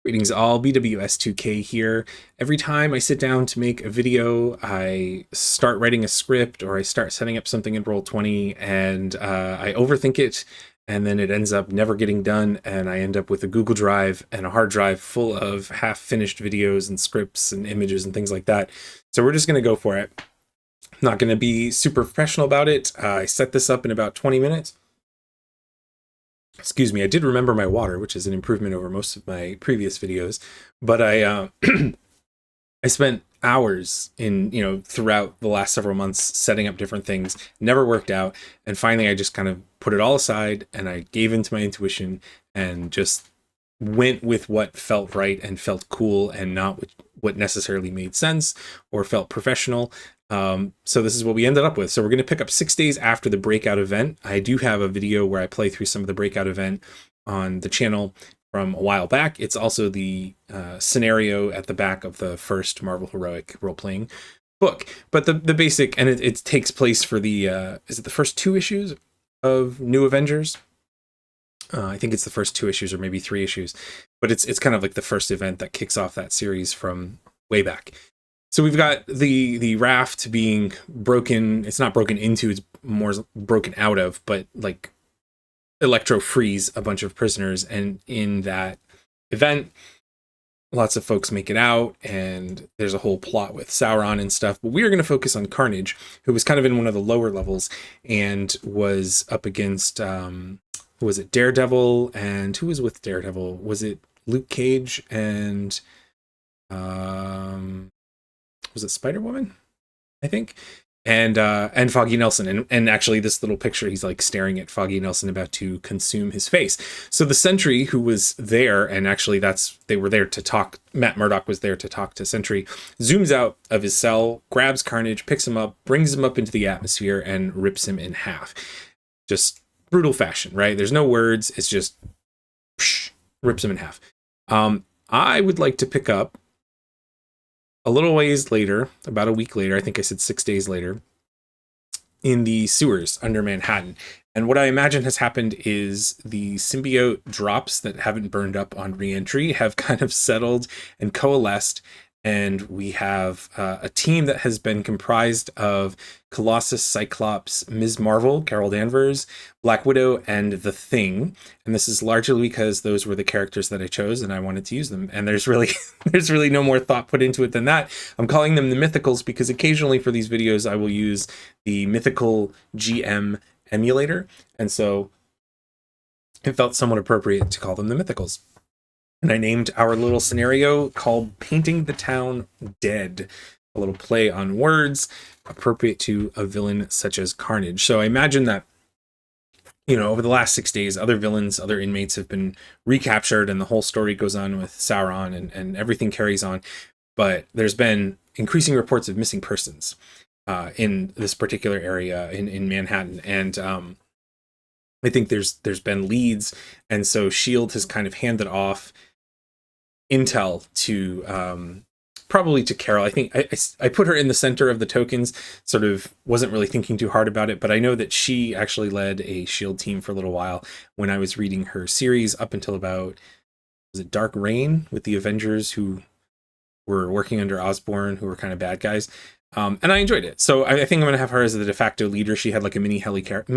Greetings all, BWS2K here. Every time I sit down to make a video, I start writing a script or I start setting up something in Roll20 and I overthink it, and then it ends up never getting done, and I end up with a Google Drive and a hard drive full of half-finished videos and scripts and images and things like that. So we're just going to go for it. I'm not going to be super professional about it. I set this up in about 20 minutes. Excuse me, I did remember my water, which is an improvement over most of my previous videos, but I spent hours throughout the last several months setting up different things, never worked out, and finally I just kind of put it all aside and I gave into my intuition and just went with what felt right and felt cool and not what necessarily made sense or felt professional. So this is what we ended up with. So we're going to pick up 6 days after the breakout event. I do have a video where I play through some of the breakout event on the channel from a while back. It's also the scenario at the back of the first Marvel Heroic role-playing book. But the basic, and it takes place for the, is it the first 2 issues of New Avengers? I think it's the first 2 issues or maybe 3 issues, but it's kind of like the first event that kicks off that series from way back. So we've got the raft being broken. It's not broken into, it's more broken out of, but like Electro frees a bunch of prisoners. And in that event, lots of folks make it out, and there's a whole plot with Sauron and stuff. But we are going to focus on Carnage, who was kind of in one of the lower levels and was up against, who was it, Daredevil, and who was with Daredevil? Was it Luke Cage and was it Spider-Woman, I think, and Foggy Nelson, and actually this little picture, he's like staring at Foggy Nelson about to consume his face. So the Sentry who was there, and actually they were there to talk, Matt Murdock was there to talk to Sentry, zooms out of his cell, grabs Carnage, picks him up, brings him up into the atmosphere, and rips him in half. Just brutal fashion, right? There's no words, it's just rips him in half. I would like to pick up a little ways later, about a week later, I think I said 6 days later, in the sewers under Manhattan. And what I imagine has happened is the symbiote drops that haven't burned up on re-entry have kind of settled and coalesced, and we have a team that has been comprised of Colossus, Cyclops, Ms. Marvel, Carol Danvers, Black Widow, and The Thing. And this is largely because those were the characters that I chose and I wanted to use them. And there's really no more thought put into it than that. I'm calling them the Mythicals because occasionally for these videos I will use the Mythical GM emulator. And so it felt somewhat appropriate to call them the Mythicals. And I named our little scenario called Painting the Town Dead. A little play on words, appropriate to a villain such as Carnage. So I imagine that, over the last 6 days, other villains, other inmates have been recaptured, and the whole story goes on with Sauron, and everything carries on. But there's been increasing reports of missing persons in this particular area in Manhattan. And I think there's been leads, and so S.H.I.E.L.D. has kind of handed off intel to probably to Carol. I think I put her in the center of the tokens, sort of wasn't really thinking too hard about it, but I know that she actually led a S.H.I.E.L.D. team for a little while when I was reading her series up until about, was it Dark Reign, with the Avengers who were working under Osborn, who were kind of bad guys. And I enjoyed it. So I think I'm going to have her as the de facto leader. She had like a mini helicarrier.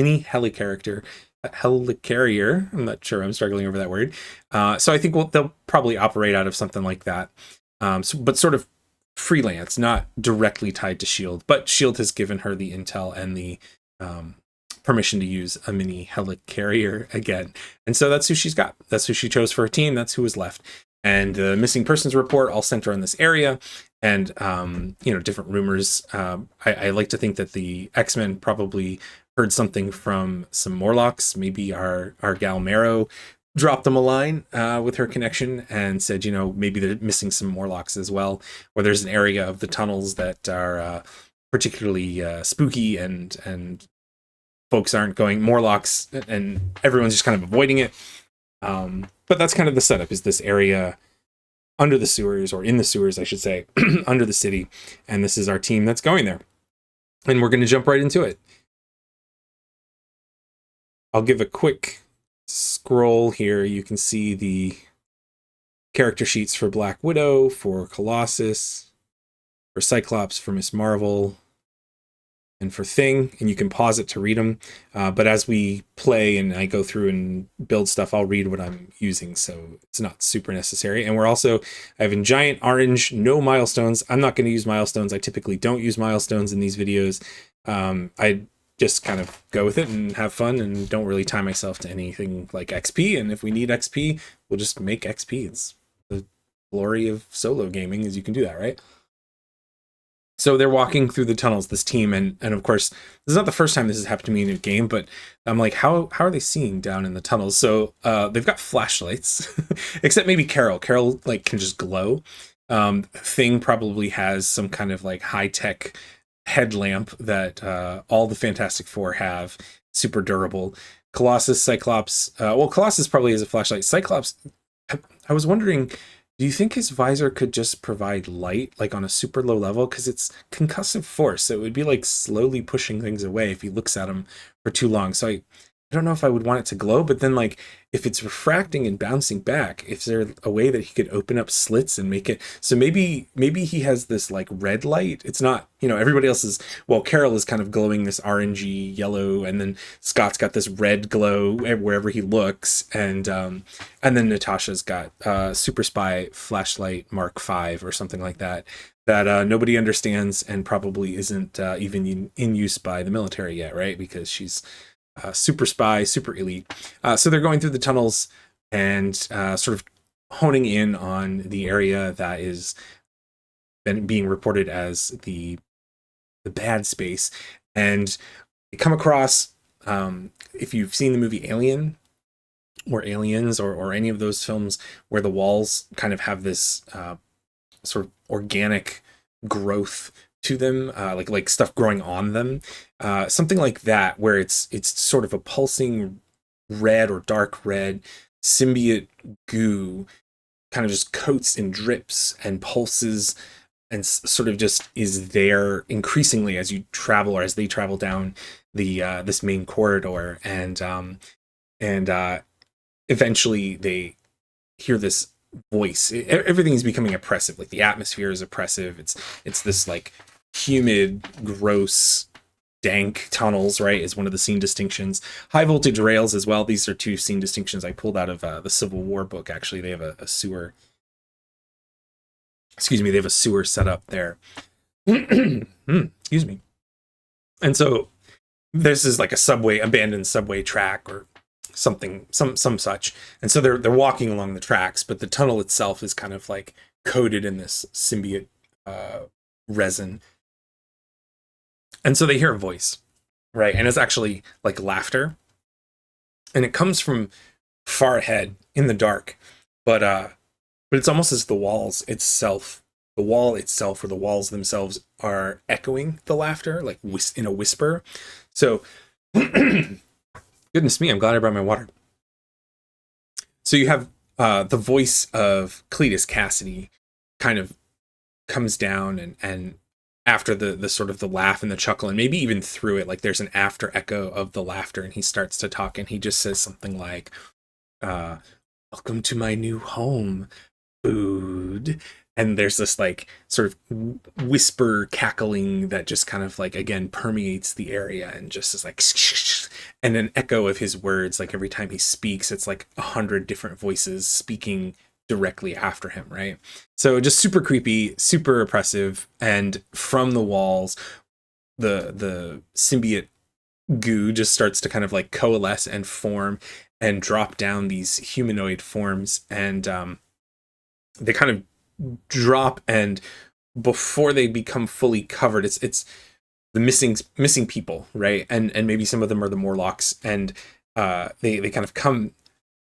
I'm not sure. I'm struggling over that word. So I think they'll probably operate out of something like that. But sort of freelance, not directly tied to S.H.I.E.L.D. But S.H.I.E.L.D. has given her the intel and the permission to use a mini helicarrier again. And so that's who she's got. That's who she chose for her team. That's who was left. And the missing persons report all center on this area, and different rumors. I like to think that the X-Men probably heard something from some Morlocks. Maybe our gal Marrow dropped them a line with her connection and said, maybe they're missing some Morlocks as well, or there's an area of the tunnels that are particularly spooky, and folks aren't going Morlocks, and everyone's just kind of avoiding it. But that's kind of the setup, is this area under the sewers, or in the sewers, I should say, under the city. And this is our team that's going there. And we're going to jump right into it. I'll give a quick scroll here. You can see the character sheets for Black Widow, for Colossus, for Cyclops, for Miss Marvel, and for Thing, and you can pause it to read them. But as we play and I go through and build stuff, I'll read what I'm using, so it's not super necessary. And I have in giant orange, no milestones. I'm not going to use milestones. I typically don't use milestones in these videos. I just kind of go with it and have fun and don't really tie myself to anything like XP. And if we need XP, we'll just make XP. It's the glory of solo gaming is you can do that, right? So they're walking through the tunnels, this team, and of course, this is not the first time this has happened to me in a game, but I'm like, how are they seeing down in the tunnels? So they've got flashlights, except maybe Carol. Carol like can just glow. Thing probably has some kind of like high-tech headlamp that all the Fantastic Four have, super durable. Colossus, Cyclops, Colossus probably has a flashlight. Cyclops, I was wondering, do you think his visor could just provide light, like on a super low level? Because it's concussive force, so it would be like slowly pushing things away if he looks at them for too long. So I don't know if I would want it to glow, but then like if it's refracting and bouncing back, is there a way that he could open up slits and make it so maybe he has this like red light? It's not, everybody else is, Carol is kind of glowing this orangey yellow, and then Scott's got this red glow wherever he looks, and then Natasha's got Super Spy flashlight Mark V or something like that nobody understands and probably isn't even in use by the military yet, right? Because she's super spy, super elite. So they're going through the tunnels and sort of honing in on the area that is being reported as the bad space. And they come across, if you've seen the movie Alien or Aliens or any of those films where the walls kind of have this sort of organic growth to them, like stuff growing on them, something like that, where it's sort of a pulsing red or dark red symbiote goo, kind of just coats and drips and pulses and sort of just is there increasingly as you travel, or as they travel down the this main corridor, and eventually they hear this voice. Everything's becoming oppressive. Like the atmosphere is oppressive. It's this like humid, gross, dank tunnels, right, is one of the scene distinctions. High voltage rails as well. These are two scene distinctions I pulled out of the Civil War book. Actually, they have a sewer. Excuse me, they have a sewer set up there. Excuse me. And so this is like a abandoned subway track or something, some such. And so they're walking along the tracks, but the tunnel itself is kind of like coated in this symbiote resin. And so they hear a voice, right? And it's actually like laughter. And it comes from far ahead in the dark. But it's almost as the wall itself or the walls themselves are echoing the laughter, like in a whisper. So, goodness me, I'm glad I brought my water. So you have the voice of Cletus Cassidy kind of comes down and after the sort of the laugh and the chuckle, and maybe even through it, like there's an after echo of the laughter, and he starts to talk, and he just says something like, welcome to my new home, food. And there's this like sort of whisper cackling that just kind of like, again, permeates the area and just is like, and an echo of his words. Like every time he speaks, it's like 100 different voices speaking directly after him, right? So just super creepy, super oppressive. And from the walls, the symbiote goo just starts to kind of like coalesce and form and drop down these humanoid forms, and they kind of drop, and before they become fully covered, it's the missing people, right? And maybe some of them are the Morlocks, and they kind of come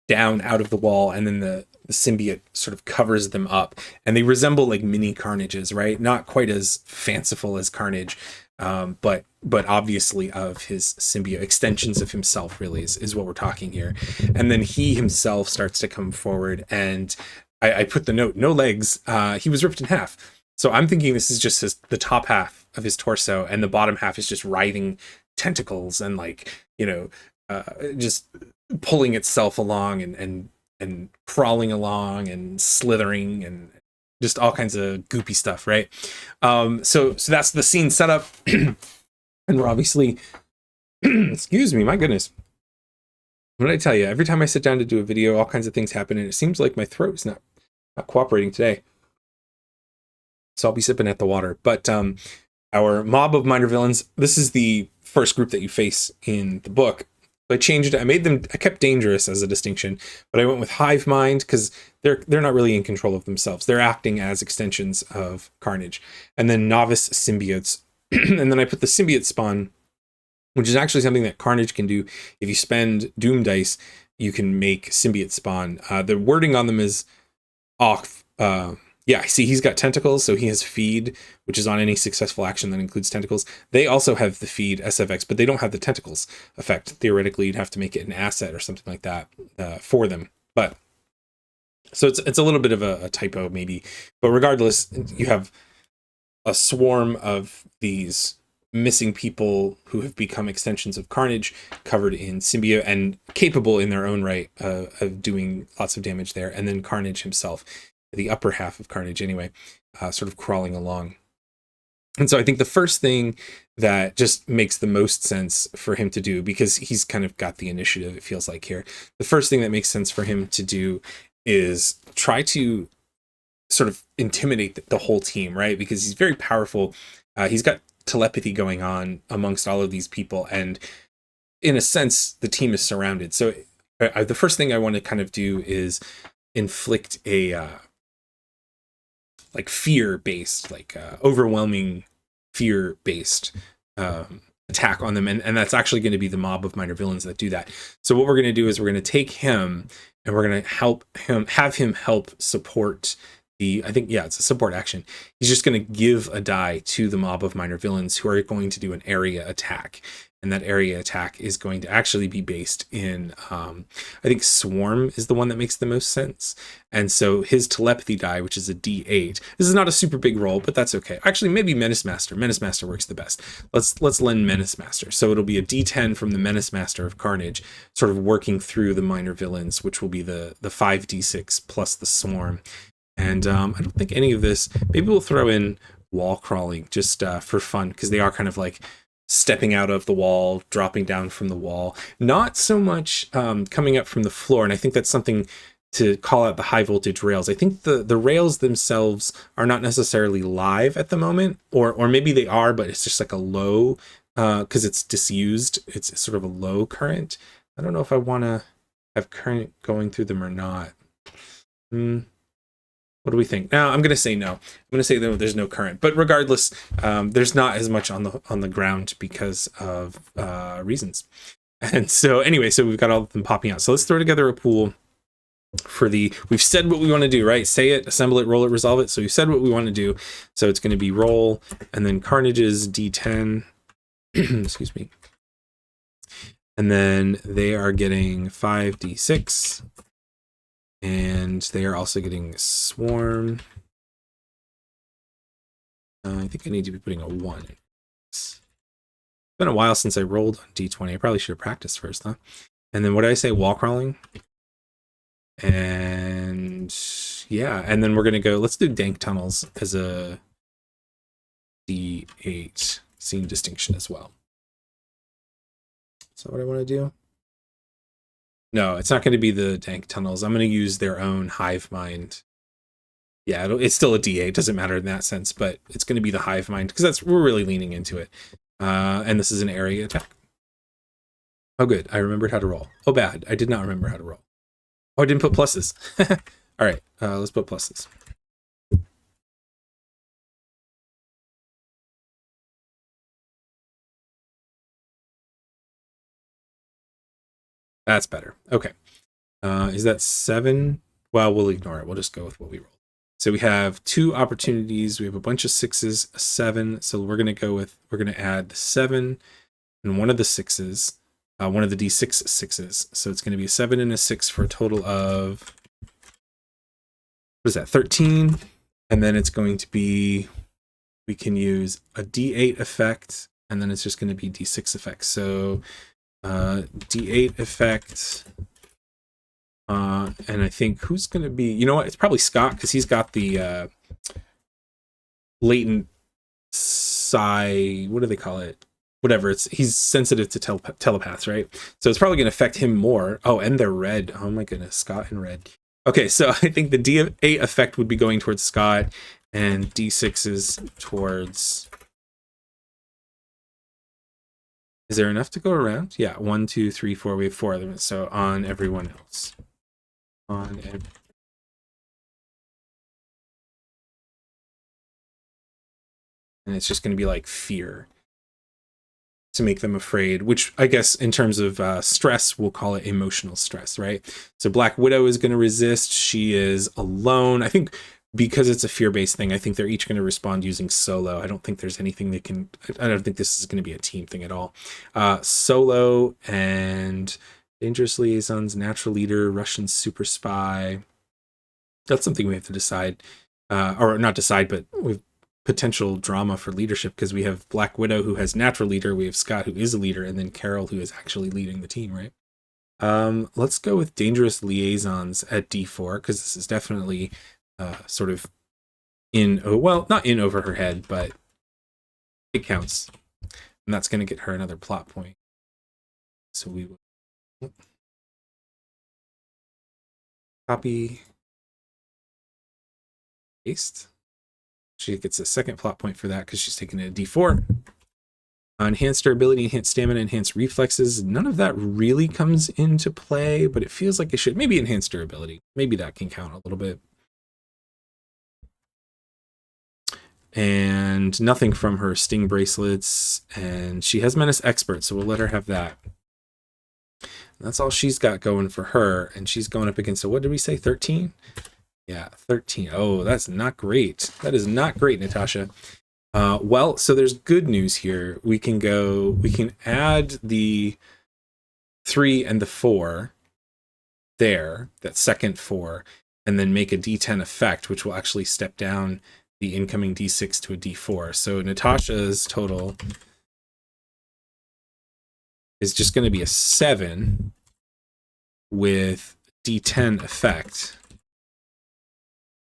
down out of the wall, and then the symbiote sort of covers them up, and they resemble like mini Carnages, right? Not quite as fanciful as Carnage, but obviously of his symbiote, extensions of himself, really is what we're talking here. And then he himself starts to come forward, and I put the note, no legs. He was ripped in half. So I'm thinking this is just the top half of his torso, and the bottom half is just writhing tentacles and like, just pulling itself along and and crawling along and slithering and just all kinds of goopy stuff, right? So that's the scene setup. And we're obviously excuse me, my goodness. What did I tell you? Every time I sit down to do a video, all kinds of things happen, and it seems like my throat is not cooperating today. So I'll be sipping at the water. But our mob of minor villains, this is the first group that you face in the book. I changed it. I kept dangerous as a distinction, but I went with hive mind because they're not really in control of themselves. They're acting as extensions of Carnage. And then novice symbiotes. And then I put the symbiote spawn, which is actually something that Carnage can do. If you spend Doom dice, you can make symbiote spawn. The wording on them is off. Yeah, see, he's got tentacles, so he has feed, which is on any successful action that includes tentacles. They also have the feed SFX, but they don't have the tentacles effect. Theoretically, you'd have to make it an asset or something like that for them. But so it's a little bit of a typo maybe. But regardless, you have a swarm of these missing people who have become extensions of Carnage, covered in symbiote and capable in their own right of doing lots of damage there. And then Carnage himself, the upper half of Carnage anyway, sort of crawling along. And so I think the first thing that just makes the most sense for him to do, because he's kind of got the initiative, it feels like here, the first thing that makes sense for him to do is try to sort of intimidate the whole team, right? Because he's very powerful. He's got telepathy going on amongst all of these people. And in a sense, the team is surrounded. So the first thing I want to kind of do is inflict a like fear-based, like overwhelming fear-based attack on them. And that's actually going to be the mob of minor villains that do that. So what we're going to do is we're going to take him and we're going to have him help support I think, yeah, it's a support action. He's just going to give a die to the mob of minor villains who are going to do an area attack. And that area attack is going to actually be based in, I think Swarm is the one that makes the most sense. And so his telepathy die, which is a D8. This is not a super big roll, but that's okay. Actually, maybe Menace Master. Menace Master works the best. Let's lend Menace Master. So it'll be a D10 from the Menace Master of Carnage, sort of working through the minor villains, which will be the 5d6 plus the Swarm. And I don't think any of this, maybe we'll throw in wall crawling just for fun, because they are kind of like stepping out of the wall, dropping down from the wall, not so much coming up from the floor. And I think that's something to call out the high voltage rails. I think the rails themselves are not necessarily live at the moment, or maybe they are, but it's just like a low, because it's disused. It's sort of a low current. I don't know if I want to have current going through them or not. What do we think? Now I'm going to say no. I'm going to say no, there's no current. But regardless, there's not as much on the ground because of reasons. And so anyway, so we've got all of them popping out. So let's throw together a pool for we've said what we want to do, right? Say it, assemble it, roll it, resolve it. So we've said what we want to do. So it's going to be roll, and then Carnage's D10. Excuse me. And then they are getting 5d6. And they are also getting Swarm. I think I need to be putting a 1 in. It's been a while since I rolled on D20. I probably should have practiced first, huh? And then what did I say? Wall crawling. And yeah, and then we're going to go, let's do Dank Tunnels as a D8 scene distinction as well. Is that what I want to do? No, it's not going to be the Dank Tunnels. I'm going to use their own hive mind. Yeah, it's still a D8. It doesn't matter in that sense, but it's going to be the hive mind because we're really leaning into it. And this is an area attack. Oh, good. I remembered how to roll. Oh, bad. I did not remember how to roll. Oh, I didn't put pluses. All right, let's put pluses. That's better. Okay. Is that 7? Well, we'll ignore it. We'll just go with what we rolled. So we have 2 opportunities. We have a bunch of 6s, a 7. So we're going to add the 7 and one of the 6s, one of the D6 6s. So it's going to be a 7 and a 6 for a total of, what is that, 13. And then it's going to be, we can use a D8 effect, and then it's just going to be D6 effects. So D8 effect And I think who's going to be, you know what? It's probably Scott because he's got the latent what do they call it? Whatever. He's sensitive to telepaths, right? So it's probably going to affect him more. Oh, and they're red. Oh my goodness, Scott and red. Okay, so I think the D8 effect would be going towards Scott, and D6 is towards. Is there enough to go around? Yeah, 1, 2, 3, 4. We have 4 of them. So on everyone else. And it's just going to be like fear to make them afraid, which I guess in terms of stress, we'll call it emotional stress, right? So Black Widow is going to resist. She is alone. I think because it's a fear-based thing, I think they're each going to respond using solo. I don't think there's anything they can. I don't think this is going to be a team thing at all. Solo and Dangerous Liaisons, Natural Leader, Russian Super Spy. That's something we have to decide, or not decide, but we've potential drama for leadership because we have Black Widow who has natural leader, we have Scott who is a leader, and then Carol who is actually leading the team, right? Let's go with Dangerous Liaisons at D4 because this is definitely sort of not in over her head, but it counts. And that's going to get her another plot point. So we will copy, paste. She gets a second plot point for that because she's taking it a D4. Enhanced durability, enhanced stamina, enhanced reflexes. None of that really comes into play, but it feels like it should. Maybe enhanced durability. Maybe that can count a little bit. And nothing from her sting bracelets. And she has Menace Expert, so we'll let her have that. That's all she's got going for her. And she's going up against, so what did we say, 13? Yeah, 13. Oh, that's not great. That is not great, Natasha. Well, so there's good news here. We can add the 3 and the 4 there, that second 4, and then make a D10 effect, which will actually step down the incoming D6 to a D4. So Natasha's total is just going to be a 7 with D10 effect.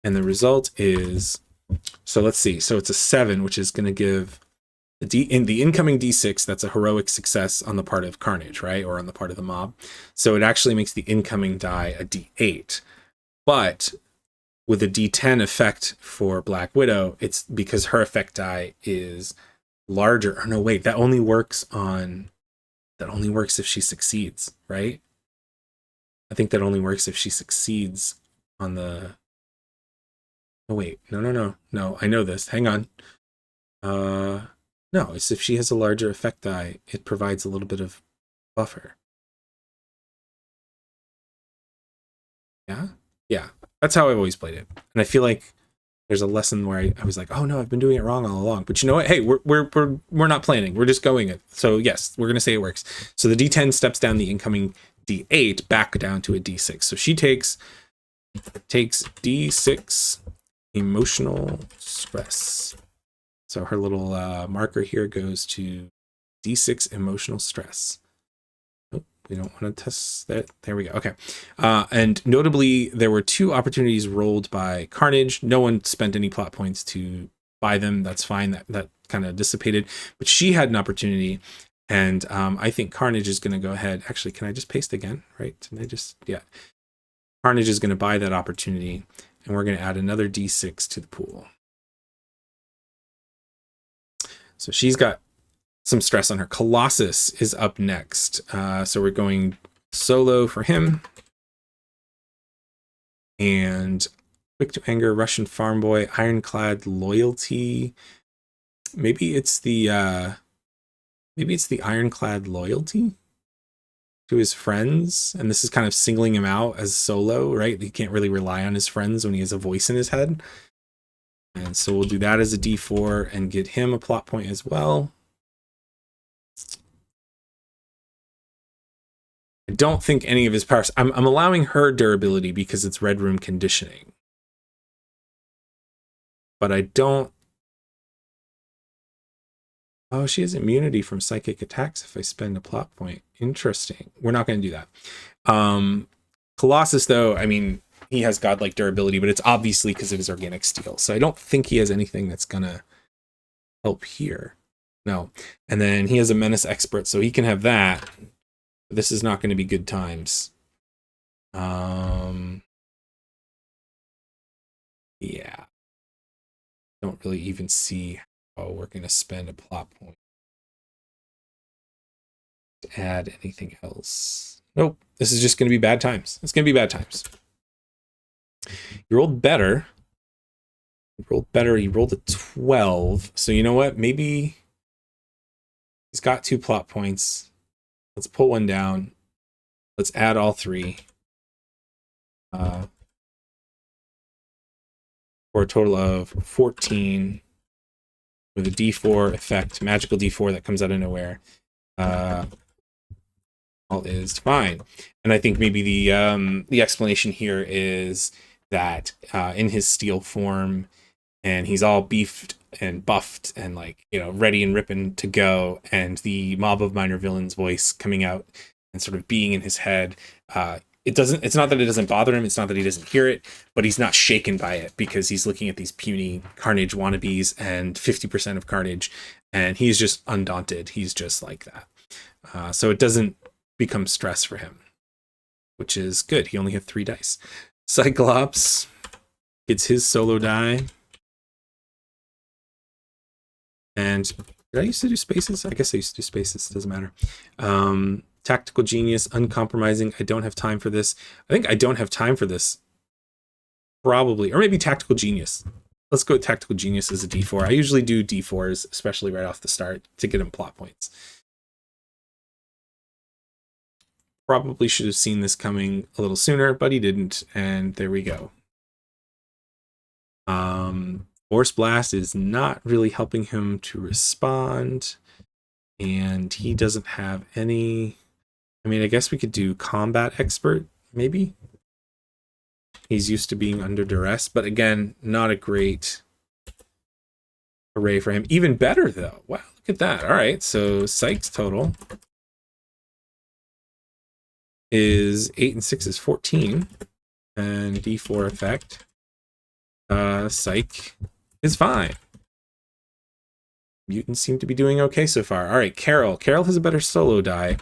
And the result is, so let's see. So it's a 7, which is going to give in the incoming D6, that's a heroic success on the part of Carnage, right? Or on the part of the mob. So it actually makes the incoming die a D8. But with a D10 effect for Black Widow, it's because her effect die is larger. Or no, wait, that only works if she succeeds, right? I think that only works if she succeeds on the. Oh wait, no, I know this. Hang on. No, it's if she has a larger effect die, it provides a little bit of buffer. Yeah, that's how I've always played it. And I feel like there's a lesson where I was like, oh no, I've been doing it wrong all along. But you know what? Hey, we're not planning. We're just going it. So yes, we're gonna say it works. So the D10 steps down the incoming D8 back down to a D6. So she takes D6 emotional stress. So her little marker here goes to D6 emotional stress. Oh, we don't want to test that. There we go. Okay. And notably, there were 2 opportunities rolled by Carnage. No one spent any plot points to buy them. That's fine. That kind of dissipated. But she had an opportunity. And I think Carnage is going to go ahead. Actually, can I just paste again? Right? Did I just? Yeah. Carnage is going to buy that opportunity. And we're going to add another D6 to the pool. So she's got some stress on her. Colossus is up next. So we're going solo for him. And Quick to Anger, Russian Farm Boy, Ironclad Loyalty. Maybe it's the Ironclad Loyalty to his friends. And this is kind of singling him out as solo, right? He can't really rely on his friends when he has a voice in his head. And so we'll do that as a D4 and get him a plot point as well. I don't think any of his powers. I'm allowing her durability because it's Red Room conditioning. But I don't. Oh, she has immunity from psychic attacks if I spend a plot point. Interesting. We're not going to do that. Colossus, though, I mean, he has godlike durability, but it's obviously because of his organic steel. So I don't think he has anything that's gonna help here. No. And then he has a menace expert, so he can have that. This is not going to be good times. Yeah. Don't really even see how we're going to spend a plot point to add anything else. Nope. This is just going to be bad times. It's going to be bad times. You rolled better. You rolled better. You rolled a 12. So you know what? Maybe he's got 2 plot points. Let's pull one down. Let's add all 3. For a total of 14 with a D4 effect, magical D4 that comes out of nowhere. All is fine. And I think maybe the explanation here is that in his steel form, and he's all beefed and buffed and like, you know, ready and ripping to go, and the mob of minor villains voice coming out and sort of being in his head, it's not that it doesn't bother him, it's not that he doesn't hear it, but he's not shaken by it because he's looking at these puny Carnage wannabes and 50% of Carnage, and he's just undaunted. He's just like that. So it doesn't become stress for him, which is good. He only had 3 dice. Cyclops gets his solo die. And did I used to do spaces? I guess I used to do spaces. It doesn't matter. Tactical Genius, Uncompromising. I don't have time for this. I think I don't have time for this. Probably. Or maybe Tactical Genius. Let's go with Tactical Genius as a D4. I usually do D4s, especially right off the start, to get them plot points. Probably should have seen this coming a little sooner, but he didn't. And there we go. Force Blast is not really helping him to respond. And he doesn't have any... I mean, I guess we could do Combat Expert, maybe? He's used to being under duress, but again, not a great array for him. Even better, though. Wow, look at that. All right, so Psych's total is 8 and 6 is 14. And D4 effect. Psych is fine. Mutants seem to be doing okay so far. All right, Carol. Carol has a better solo die.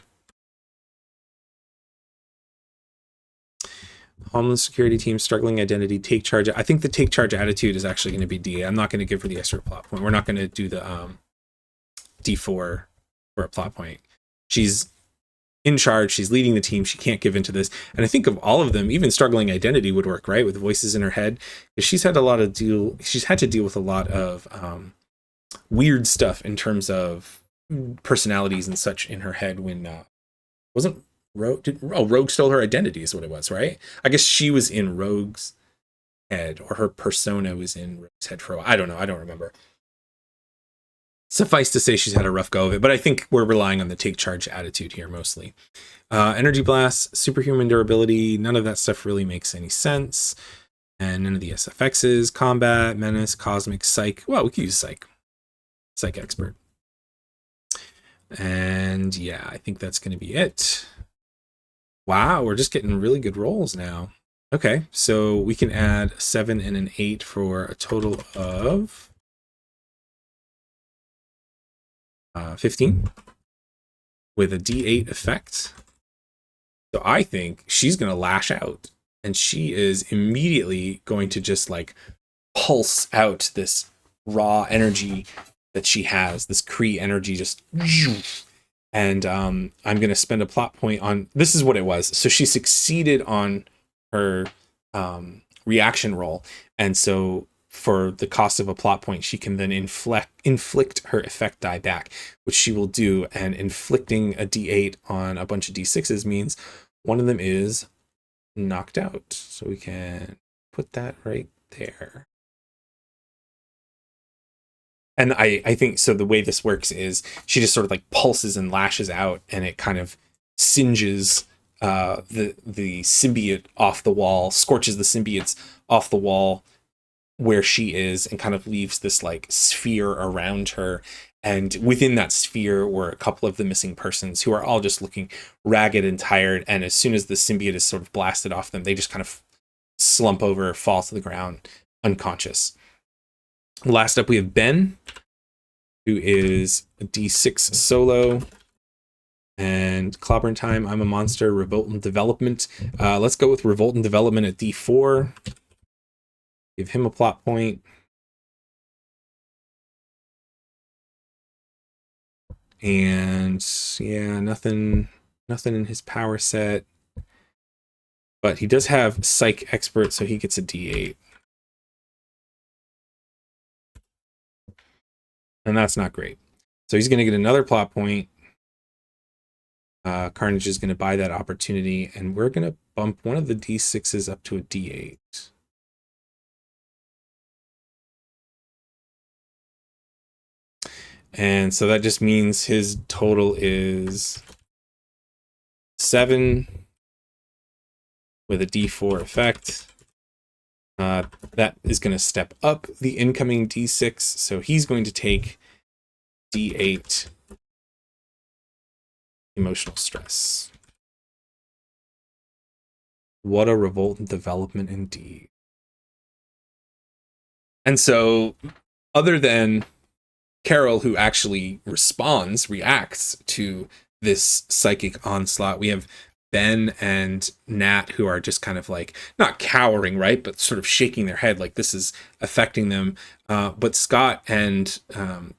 Homeland Security Team, Struggling Identity, Take Charge. I think the Take Charge attitude is actually going to be D. I'm not going to give her the extra plot point. We're not going to do the D4 for a plot point. She's in charge. She's leading the team. She can't give into this. And I think of all of them, even Struggling Identity would work, right? With voices in her head. She's had to deal with a lot of weird stuff in terms of personalities and such in her head when wasn't Rogue stole her identity is what it was, right? I guess she was in Rogue's head, or her persona was in Rogue's head for a while. I don't know. I don't remember. Suffice to say, she's had a rough go of it, but I think we're relying on the take charge attitude here mostly. Energy Blast, Superhuman Durability, none of that stuff really makes any sense. And none of the SFXs, Combat, Menace, Cosmic, Psych. Well, we could use Psych. Psych Expert. And yeah, I think that's going to be it. Wow, we're just getting really good rolls now. Okay, so we can add a 7 and an 8 for a total of 15 with a D8 effect. So I think she's going to lash out, and she is immediately going to just like pulse out this raw energy that she has, this Kree energy just... And I'm going to spend a plot point on... This is what it was. So she succeeded on her reaction roll. And so for the cost of a plot point, she can then inflict her effect die back, which she will do. And inflicting a D8 on a bunch of D6s means one of them is knocked out. So we can put that right there. And I think, so the way this works is she just sort of like pulses and lashes out, and it kind of singes the symbiote off the wall, scorches the symbiotes off the wall where she is, and kind of leaves this like sphere around her. And within that sphere were a couple of the missing persons who are all just looking ragged and tired. And as soon as the symbiote is sort of blasted off them, they just kind of slump over, fall to the ground, unconscious. Last up, we have Ben, who is a D6 solo. And Clobberin Time, I'm a Monster, Revolt and Development. Let's go with Revolt and Development at D4. Give him a plot point. And yeah, nothing in his power set. But he does have Psych Expert, so he gets a D8. And that's not great. So he's going to get another plot point. Carnage is going to buy that opportunity, and we're going to bump one of the D6s up to a D8. And so that just means his total is 7 with a D4 effect. That is going to step up the incoming D6, so he's going to take D8 emotional stress. What a revolt and development indeed. And so, other than Carol, who actually reacts to this psychic onslaught, we have Ben and Nat, who are just kind of like, not cowering, right, but sort of shaking their head like this is affecting them. But Scott and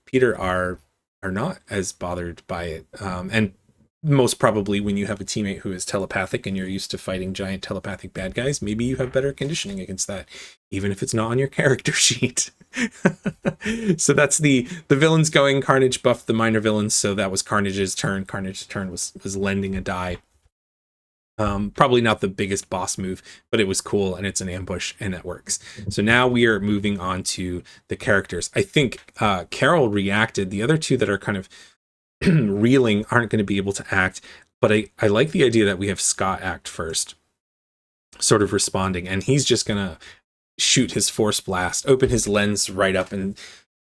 Peter are not as bothered by it. And most probably when you have a teammate who is telepathic and you're used to fighting giant telepathic bad guys, maybe you have better conditioning against that, even if it's not on your character sheet. So that's the villains going. Carnage buffed the minor villains, so that was Carnage's turn. Carnage's turn was lending a die. Probably not the biggest boss move, but it was cool, and it's an ambush, and it works. So now we are moving on to the characters. I think Carol reacted. The other two that are kind of reeling aren't going to be able to act, but I like the idea that we have Scott act first, sort of responding, and he's just going to shoot his force blast, open his lens right up, and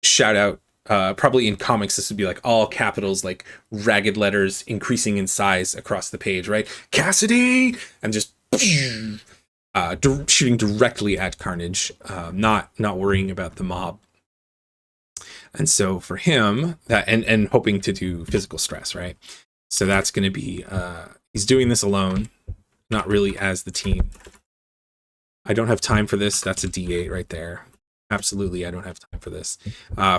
shout out. Probably in comics, this would be like all capitals, like ragged letters increasing in size across the page, right? Cassidy! And just shooting directly at Carnage, not worrying about the mob. And so for him, that and hoping to do physical stress, right? So that's going to be, he's doing this alone, not really as the team. I don't have time for this. That's a D8 right there. Absolutely, I don't have time for this.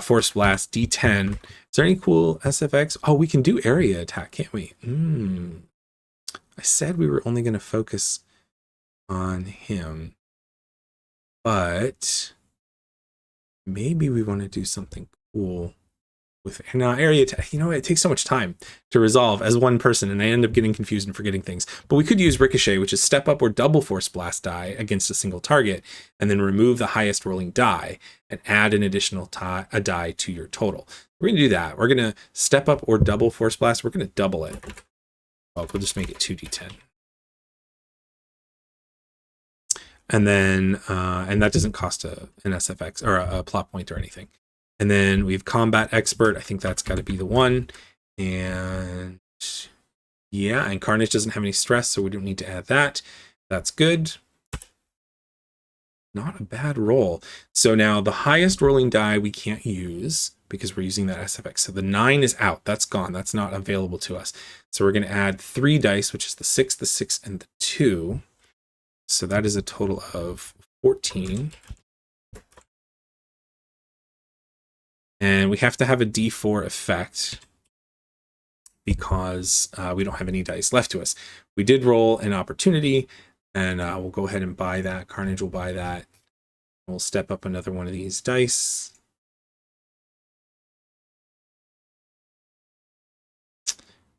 Force Blast, D10. Is there any cool SFX? Oh, we can do area attack, can't we? I said we were only going to focus on him. But maybe we want to do something cool with area attack. You know, it takes so much time to resolve as one person, and I end up getting confused and forgetting things. But we could use Ricochet, which is step up or double Force Blast die against a single target, and then remove the highest rolling die and add an additional die to your total. We're going to do that. We're going to step up or double Force Blast. We're going to double it. Well, we'll just make it 2d10. And then, and that doesn't cost an SFX or a plot point or anything. And then we have Combat Expert. I think that's got to be the one. And yeah, and Carnage doesn't have any stress, so we don't need to add that. That's good. Not a bad roll. So now the highest rolling die we can't use because we're using that SFX. So the 9 is out. That's gone. That's not available to us. So we're going to add 3 dice, which is the 6, and the 2. So that is a total of 14. And we have to have a D4 effect because we don't have any dice left to us. We did roll an opportunity, and we'll go ahead and buy that. Carnage will buy that. We'll step up another one of these dice.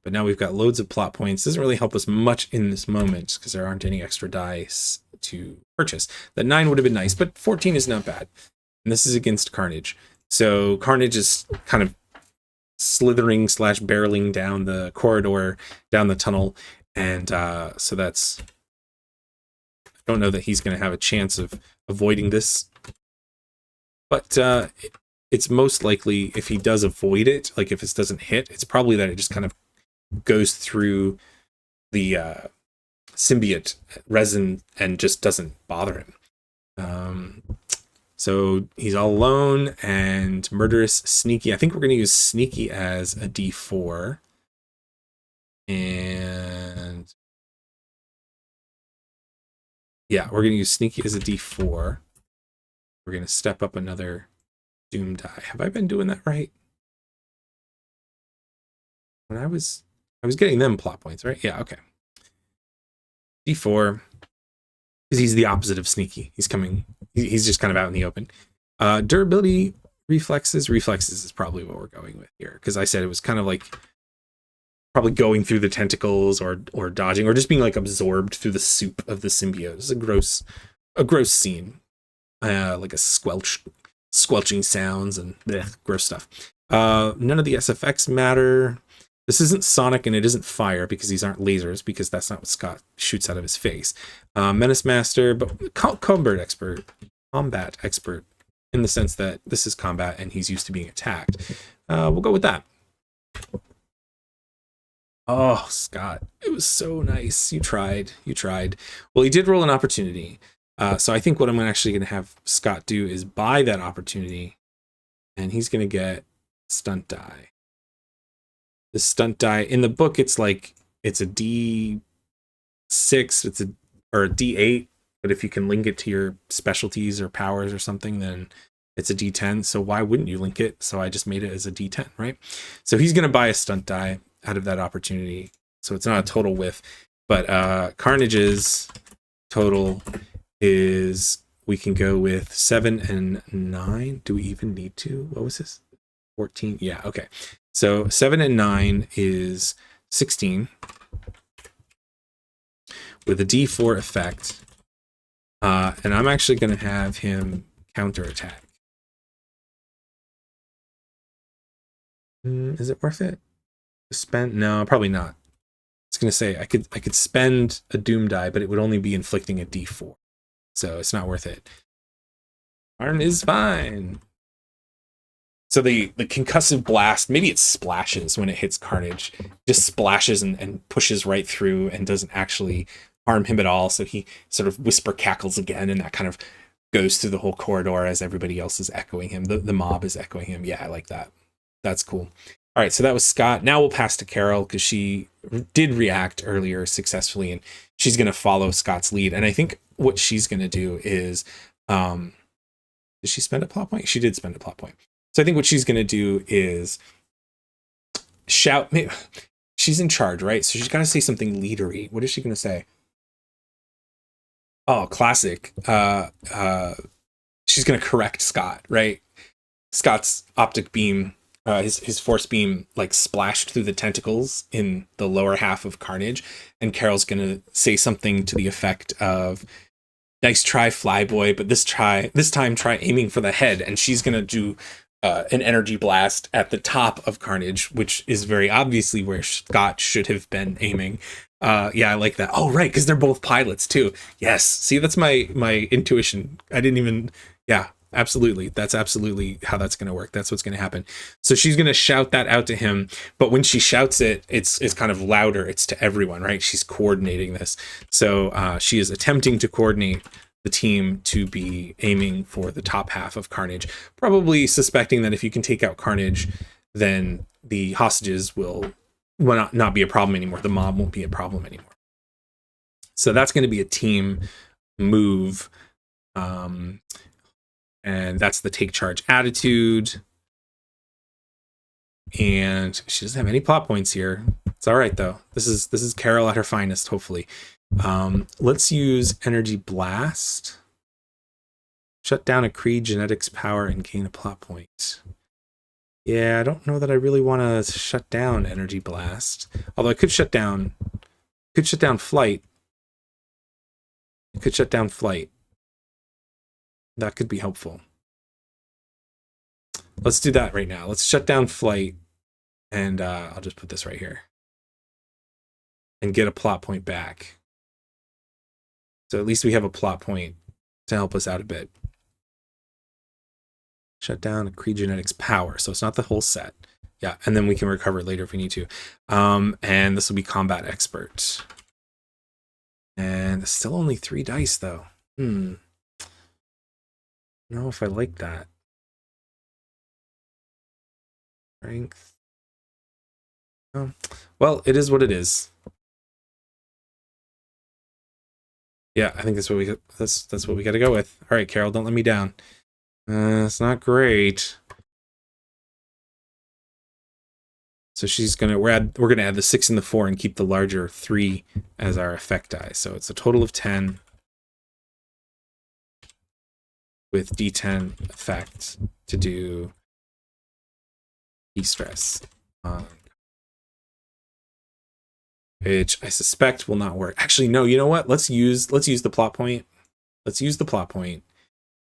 But now we've got loads of plot points. Doesn't really help us much in this moment because there aren't any extra dice to purchase. The 9 would have been nice, but 14 is not bad. And this is against Carnage. So Carnage is kind of slithering / barreling down the corridor, down the tunnel. And so that's... I don't know that he's going to have a chance of avoiding this. But it's most likely if he does avoid it, like if this doesn't hit, it's probably that it just kind of goes through the symbiote resin and just doesn't bother him. So he's all alone and murderous, sneaky. I think we're going to use sneaky as a D4. And yeah, we're going to use sneaky as a D4. We're going to step up another doom die. Have I been doing that right? When I was getting them plot points, right? Yeah, okay. D4. Because he's the opposite of sneaky. He's just kind of out in the open. Durability, reflexes is probably what we're going with here. Because I said it was kind of like probably going through the tentacles or dodging or just being like absorbed through the soup of the symbiote. It's a gross scene. Like a squelching sounds and gross stuff. None of the SFX matter. This isn't sonic and it isn't fire because these aren't lasers, because that's not what Scott shoots out of his face. Menace Master, but combat expert in the sense that this is combat and he's used to being attacked. We'll go with that. Oh, Scott, it was so nice. You tried. Well, he did roll an opportunity. So I think what I'm actually going to have Scott do is buy that opportunity, and he's going to get stunt die. The stunt die in the book, it's a D6, or a D8, but if you can link it to your specialties or powers or something, then it's a D10. So why wouldn't you link it? So I just made it as a D10, right? So he's going to buy a stunt die out of that opportunity. So it's not a total whiff, but Carnage's total is, we can go with 7 and 9. Do we even need to? What was this? 14? Yeah, okay. So 7 and 9 is 16 with a D4 effect. And I'm actually going to have him counterattack. Is it worth it to spend? No, probably not. I was going to say I could spend a doom die, but it would only be inflicting a D4. So it's not worth it. Arm is fine. So the concussive blast, maybe it splashes when it hits Carnage, just splashes and pushes right through and doesn't actually harm him at all. So he sort of whisper cackles again, and that kind of goes through the whole corridor as everybody else is echoing him. The mob is echoing him. Yeah, I like that. That's cool. All right, so that was Scott. Now we'll pass to Carol because she did react earlier successfully, and she's going to follow Scott's lead. And I think what she's going to do is, did she spend a plot point? She did spend a plot point. So I think what she's going to do is shout. She's in charge, right? So she's got to say something leadery. What is she going to say? Oh, classic. She's going to correct Scott, right? Scott's optic beam, his force beam, like splashed through the tentacles in the lower half of Carnage. And Carol's going to say something to the effect of, "Nice try, Flyboy, but this time try aiming for the head." And she's going to do an energy blast at the top of Carnage, which is very obviously where Scott should have been aiming. Yeah, I like that. Oh, right, because they're both pilots too. Yes, see, that's my intuition. I didn't even. Yeah, absolutely. That's absolutely how that's going to work. That's what's going to happen. So she's going to shout that out to him, but when she shouts it, it's kind of louder. It's to everyone, right? She's coordinating this. So she is attempting to coordinate the team to be aiming for the top half of Carnage, probably suspecting that if you can take out Carnage, then the hostages will not be a problem anymore. The mob won't be a problem anymore. So that's going to be a team move. And that's the take charge attitude. And she doesn't have any plot points here. It's all right though. This is Carol at her finest, hopefully. Let's use Energy Blast. Shut down a Kree genetics power and gain a plot point. Yeah, I don't know that I really want to shut down Energy Blast. Although I could shut down flight. It could shut down flight. That could be helpful. Let's do that right now. Let's shut down flight, and I'll just put this right here and get a plot point back. So at least we have a plot point to help us out a bit. Shut down a Kree Genetics power. So it's not the whole set. Yeah, and then we can recover it later if we need to. And this will be combat expert. And still only 3 dice though. I don't know if I like that. Strength. Oh, well, it is what it is. Yeah, I think that's what we got to go with. All right, Carol, don't let me down. It's not great. So she's gonna we're gonna add the 6 and the 4 and keep the larger 3 as our effect die. So it's a total of 10 with D10 effect to do de-stress, which I suspect will not work. Actually, no. You know what? Let's use the plot point. Let's use the plot point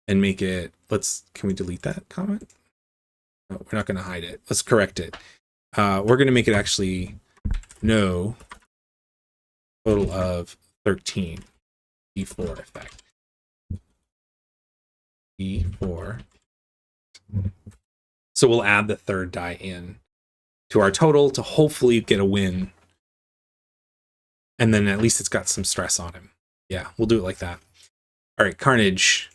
and make it. Can we delete that comment? No, we're not going to hide it. Let's correct it. We're going to make it actually no total of 13 D4 effect. D4. So we'll add the 3rd die in to our total to hopefully get a win. And then at least it's got some stress on him. Yeah, we'll do it like that. All right, Carnage.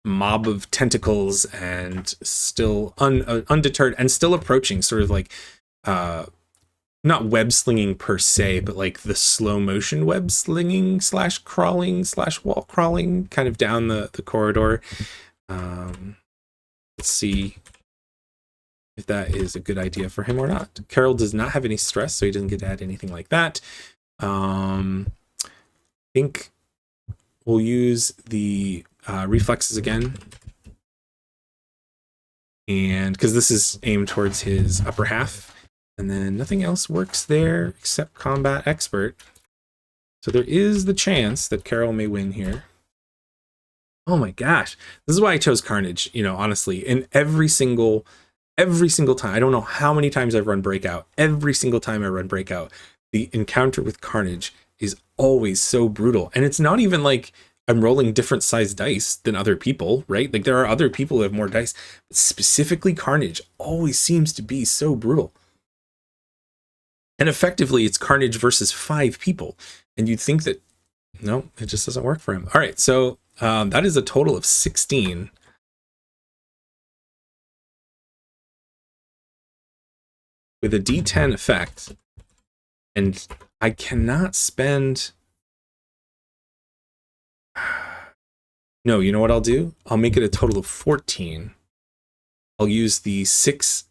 Mob of tentacles and still undeterred and still approaching, sort of like not web slinging per se, but like the slow motion web slinging / crawling / wall crawling kind of down the corridor. Let's see if that is a good idea for him or not. Carol does not have any stress, so he doesn't get to add anything like that. I think we'll use the reflexes again, and because this is aimed towards his upper half, and then nothing else works there except combat expert. So there is the chance that Carol may win here. Oh my gosh, this is why I chose Carnage. You know, honestly, in every single time, I don't know how many times I've run Breakout. Every single time I run Breakout, the encounter with Carnage is always so brutal, and it's not even like I'm rolling different size dice than other people, right? Like there are other people who have more dice, but specifically Carnage always seems to be so brutal. And effectively it's Carnage versus 5 people. And you'd think that, no, it just doesn't work for him. All right, so that is a total of 16. With a D10 effect. And I cannot spend... No, you know what I'll do? I'll make it a total of 14. I'll use the 6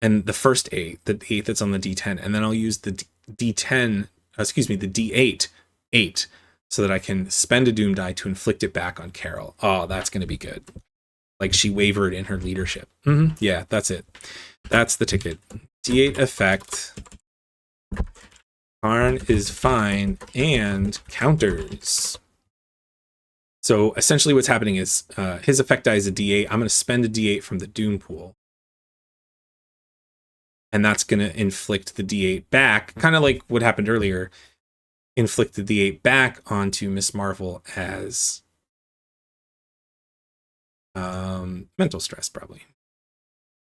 and the first 8, the 8 that's on the D10, and then I'll use the D10, the D8, 8, so that I can spend a Doom die to inflict it back on Carol. Oh, that's going to be good. Like she wavered in her leadership. Yeah, that's it. That's the ticket. D8 effect. Karn is fine and counters. So essentially what's happening is his effect die is a D8. I'm going to spend a D8 from the Doom pool. And that's going to inflict the D8 back, kind of like what happened earlier. Inflict the D8 back onto Miss Marvel as mental stress, probably.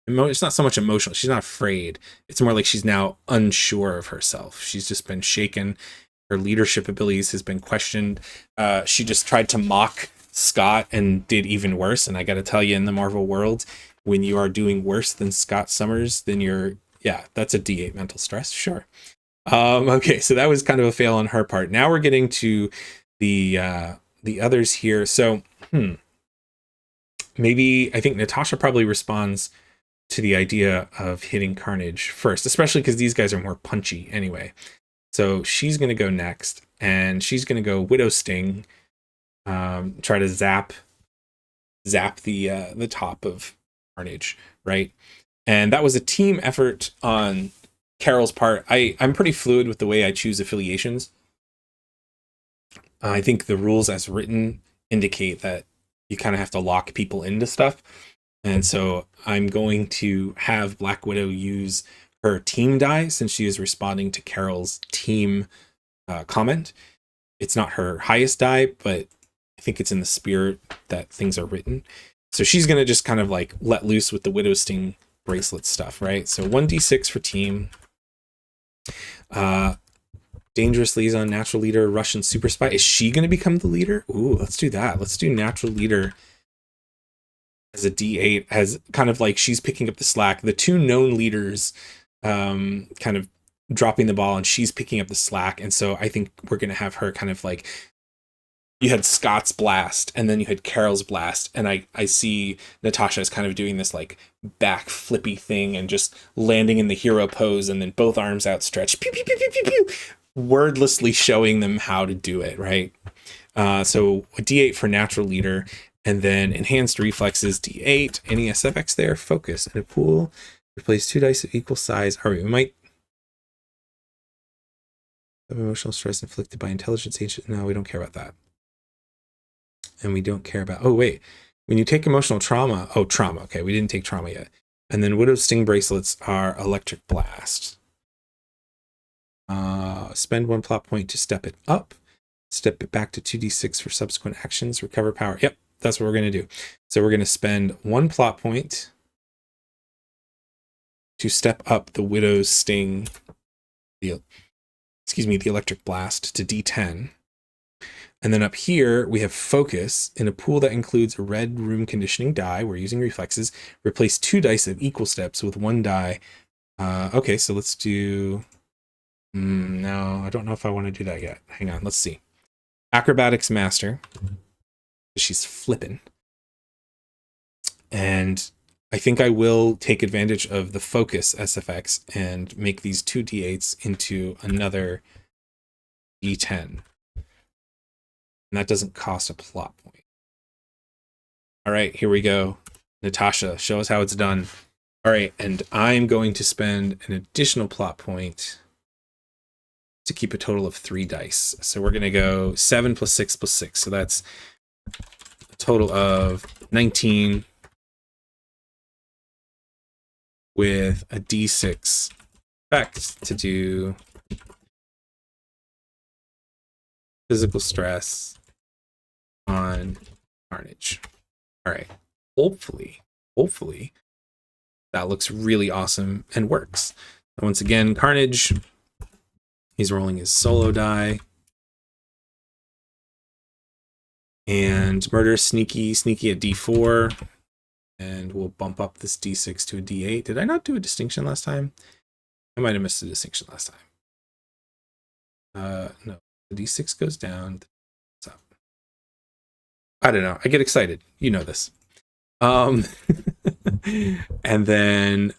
It's not so much emotional. She's not afraid. It's more like she's now unsure of herself. She's just been shaken. Her leadership abilities has been questioned. She just tried to mock Scott and did even worse. And I got to tell you, in the Marvel world, when you are doing worse than Scott Summers, then yeah, that's a D8 mental stress. Sure. Okay, so that was kind of a fail on her part. Now we're getting to the others here. So, maybe I think Natasha probably responds to the idea of hitting Carnage first, especially because these guys are more punchy anyway. So she's going to go next, and she's going to go Widow Sting, try to zap the top of Carnage, right? And that was a team effort on Carol's part. I'm pretty fluid with the way I choose affiliations. I think the rules as written indicate that you kind of have to lock people into stuff. And so I'm going to have Black Widow use her team die since she is responding to Carol's team comment. It's not her highest die, but I think it's in the spirit that things are written. So she's going to just kind of like let loose with the Widow Sting bracelet stuff, right? So 1d6 for team. Dangerous liaison, natural leader, Russian super spy. Is she going to become the leader? Ooh, let's do that. Let's do natural leader as a d8, as kind of like she's picking up the slack. The two known leaders kind of dropping the ball and she's picking up the slack. And so I think we're going to have her kind of like, you had Scott's blast and then you had Carol's blast. And I see Natasha is kind of doing this like back flippy thing and just landing in the hero pose and then both arms outstretched, pew, pew, pew, pew, pew, pew, wordlessly showing them how to do it, right? So a d8 for natural leader, and then enhanced reflexes d8. Any SFX there? Focus in a pool. Replace 2 dice of equal size. All right, we might have emotional stress inflicted by intelligence agent. No, we don't care about that. And we don't care about, oh wait, when you take emotional trauma, oh, trauma, okay, we didn't take trauma yet. And then Widow's Sting bracelets are electric blast. Spend 1 plot point to step it up. Step it back to 2d6 for subsequent actions. Recover power. Yep, that's what we're going to do. So we're going to spend 1 plot point to step up the Widow's Sting, the electric blast to d10. And then up here, we have focus in a pool that includes a red room conditioning die. We're using reflexes. Replace 2 dice of equal steps with 1 die. Okay, so let's do... no, I don't know if I want to do that yet. Hang on, let's see. Acrobatics Master. She's flipping. And I think I will take advantage of the focus SFX and make these 2 d8s into another d10. And that doesn't cost a plot point. All right, here we go. Natasha, show us how it's done. All right, and I'm going to spend an additional plot point to keep a total of 3 dice. So we're going to go 7 plus 6 plus 6. So that's a total of 19 with a d6 effect to do physical stress on Carnage. All right. Hopefully that looks really awesome and works. And once again, Carnage, he's rolling his solo die. And Murder sneaky at d4. And we'll bump up this d6 to a d8. Did I not do a distinction last time? I might have missed a distinction last time. No. The d6 goes down. What's up? I don't know. I get excited. You know this. And then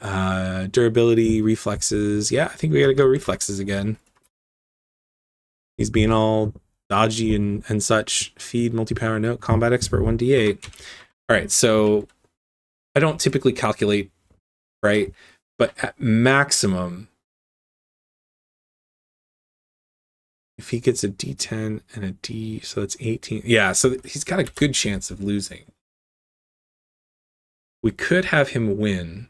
durability, reflexes. Yeah, I think we gotta go reflexes again. He's being all dodgy and such. Feed, multi-power note, combat expert 1d8. All right, so I don't typically calculate, right? But at maximum, if he gets a d10 and a d, so that's 18. Yeah, so he's got a good chance of losing. We could have him win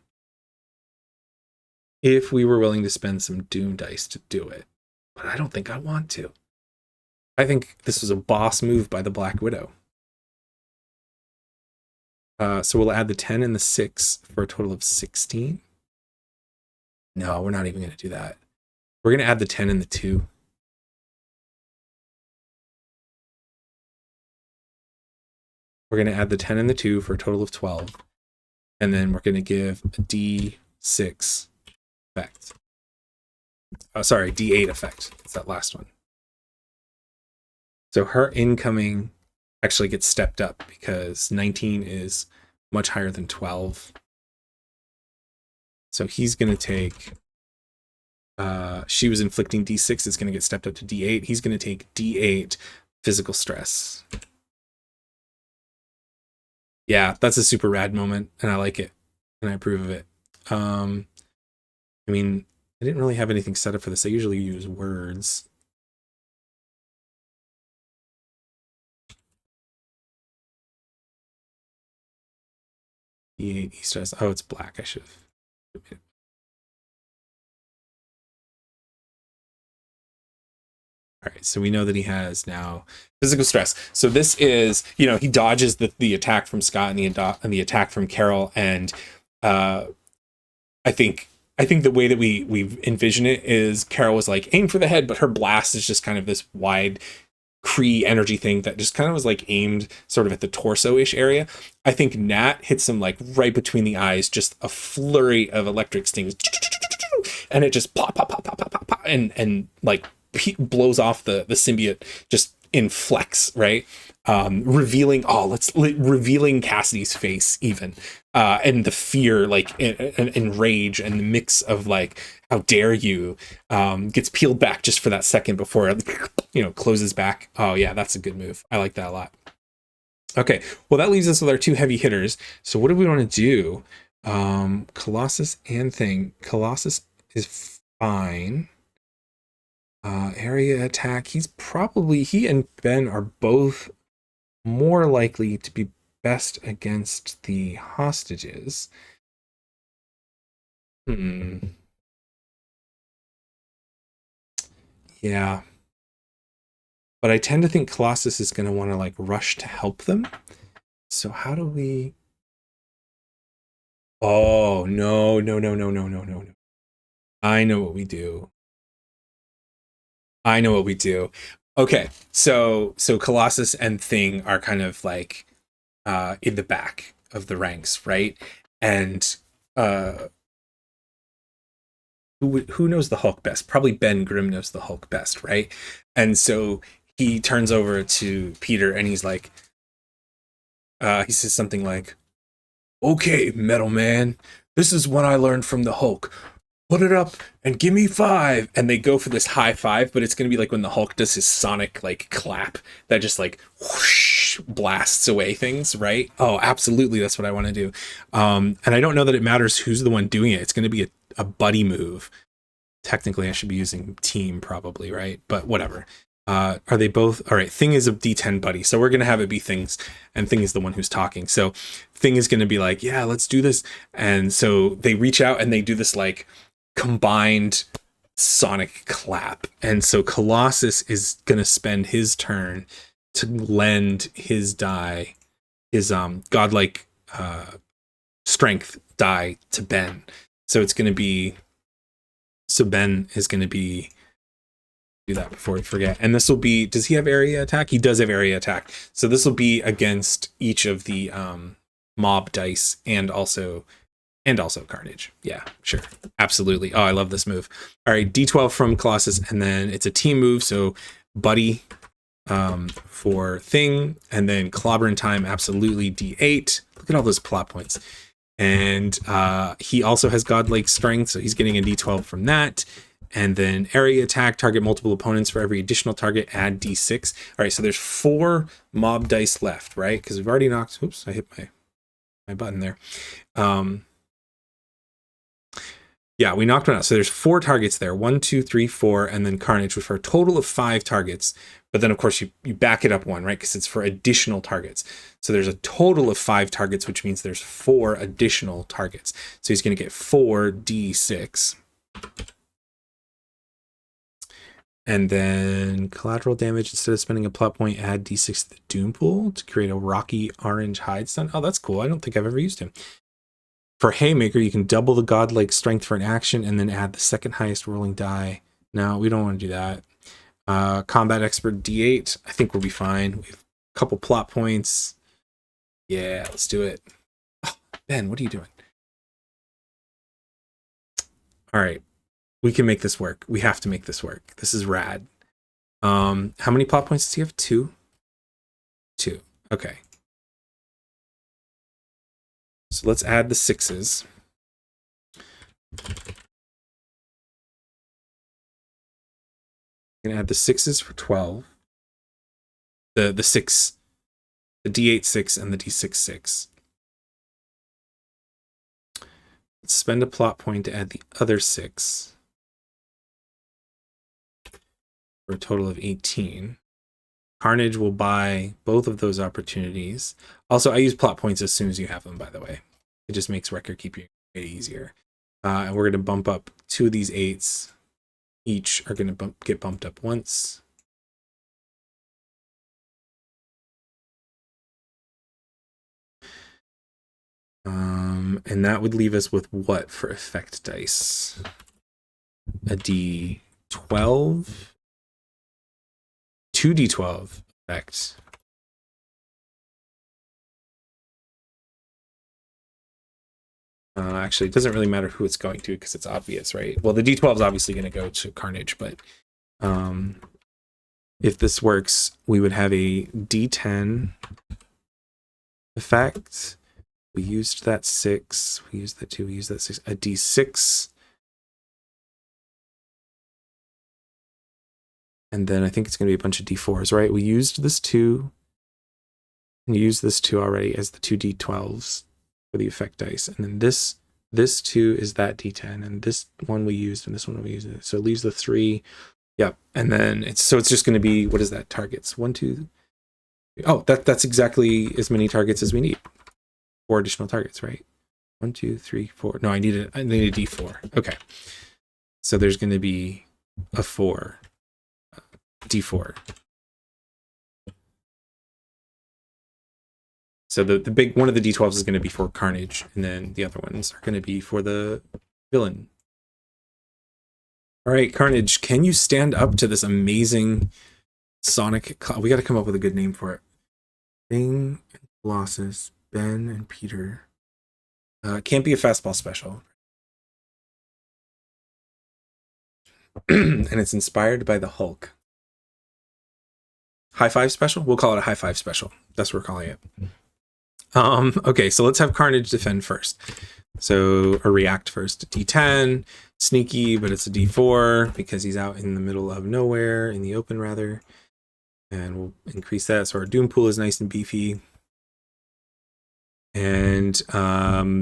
if we were willing to spend some Doom dice to do it. But I don't think I want to. I think this was a boss move by the Black Widow. So we'll add the 10 and the 6 for a total of 16. No, we're not even going to do that. We're going to add the 10 and the 2. We're going to add the 10 and the 2 for a total of 12. And then we're going to give a D6 effect. Sorry, D8 effect. It's that last one. So her incoming actually gets stepped up because 19 is much higher than 12. So he's going to take... she was inflicting D6. It's going to get stepped up to D8. He's going to take D8 physical stress. Yeah, that's a super rad moment, and I like it, and I approve of it. I mean, I didn't really have anything set up for this. I usually use words. D8 E stress. Oh, it's black. I should have. All right, so we know that he has now physical stress. So this is, you know, he dodges the attack from Scott and the attack from Carol, and I think the way that we envision it is Carol was like aim for the head, but her blast is just kind of this wide Kree energy thing that just kind of was like aimed sort of at the torso-ish area. I think Nat hits him like right between the eyes, just a flurry of electric stings, and it just pop, pop, pop, pop, pop, pop, pop, and like blows off the symbiote just in flex, right? Revealing Cassidy's face even, and the fear, like, and rage, and the mix of like, how dare you, gets peeled back just for that second before it, you know, closes back. Oh yeah, that's a good move. I like that a lot. Okay, well that leaves us with our two heavy hitters. So what do we want to do? Colossus and Thing. Colossus is fine. Area attack. He and Ben are both more likely to be best against the hostages. Yeah. But I tend to think Colossus is going to want to like rush to help them. So how do we... Oh, no, no, no, no, no, no, no, no. I know what we do. Okay, so Colossus and Thing are kind of like in the back of the ranks, right? And who knows the Hulk best? Probably Ben Grimm knows the Hulk best, right? And so he turns over to Peter and he's like, he says something like, "Okay, Metal Man, this is what I learned from the Hulk. Put it up and give me 5." And they go for this high five, but it's going to be like when the Hulk does his sonic like clap that just like whoosh, blasts away things, right? Oh, absolutely. That's what I want to do. And I don't know that it matters who's the one doing it. It's going to be a buddy move. Technically, I should be using team probably, right? But whatever. Are they both? All right, Thing is a D10 buddy. So we're going to have it be Things, and Thing is the one who's talking. So Thing is going to be like, yeah, let's do this. And so they reach out and they do this like combined sonic clap. And so Colossus is going to spend his turn to lend his die, his godlike strength die to Ben. So it's going to be, so Ben is going to be, do that before we forget. And this will be, does he have area attack? He does have area attack. So this will be against each of the mob dice and also Carnage. Yeah, sure. Absolutely. Oh, I love this move. All right, D12 from Colossus, and then it's a team move. So Buddy for Thing, and then Clobbering Time, absolutely D8. Look at all those plot points. And he also has godlike strength, so he's getting a D12 from that. And then area attack, target multiple opponents for every additional target, add D6. All right, so there's 4 mob dice left, right? Because we've already knocked, oops, I hit my button there. Yeah, we knocked one out. So there's 4 targets there. 1, 2, 3, 4, and then Carnage, which for a total of 5 targets. But then, of course, you back it up 1, right? Because it's for additional targets. So there's a total of 5 targets, which means there's 4 additional targets. So he's going to get 4 D6. And then collateral damage, instead of spending a plot point, add D6 to the Doom Pool to create a rocky orange hide stun. Oh, that's cool. I don't think I've ever used him. For Haymaker, you can double the godlike strength for an action and then add the second highest rolling die. No, we don't want to do that. Combat Expert D8, I think we'll be fine. We have a couple plot points. Yeah, let's do it. Oh, Ben, what are you doing? All right, we can make this work. We have to make this work. This is rad. How many plot points does he have? 2? 2. Okay. So let's add the 6s. Gonna add the 6s for 12. The 6, the D8 6 and the D6 6. Let's spend a plot point to add the other 6 for a total of 18. Carnage will buy both of those opportunities. Also, I use plot points as soon as you have them, by the way. It just makes record keeping way easier. And we're going to bump up 2 of these 8s. Each are going to get bumped up once. And that would leave us with what for effect dice? A D12? 2D12 effect. Actually, it doesn't really matter who it's going to because it's obvious, right? Well, the D12 is obviously going to go to Carnage, but if this works, we would have a D10 effect. We used that 6. We used that 2. We used that 6. A D6. And then I think it's going to be a bunch of D4s, right? We used this 2. And used this 2 already as the 2 D12s for the effect dice. And then this 2 is that D10. And this one we used, and this one we used. So it leaves the 3. Yep. And then it's just going to be, what is that? Targets. 1, 2. Oh, that's exactly as many targets as we need. 4 additional targets, right? 1, 2, 3, 4. No, I need a D4. Okay. So there's going to be a 4. D4. So the big one of the D12s is going to be for Carnage, and then the other ones are going to be for the villain. All right, Carnage, can you stand up to this amazing Sonic? We got to come up with a good name for it. Bing and Colossus, Ben and Peter. Can't be a fastball special. And it's inspired by the Hulk. High five special? We'll call it a high five special. That's what we're calling it. Okay, so let's have Carnage defend first. So, or react first. D10, sneaky, but it's a D4 because he's out in the middle of nowhere, in the open rather. And we'll increase that. So our Doom Pool is nice and beefy. And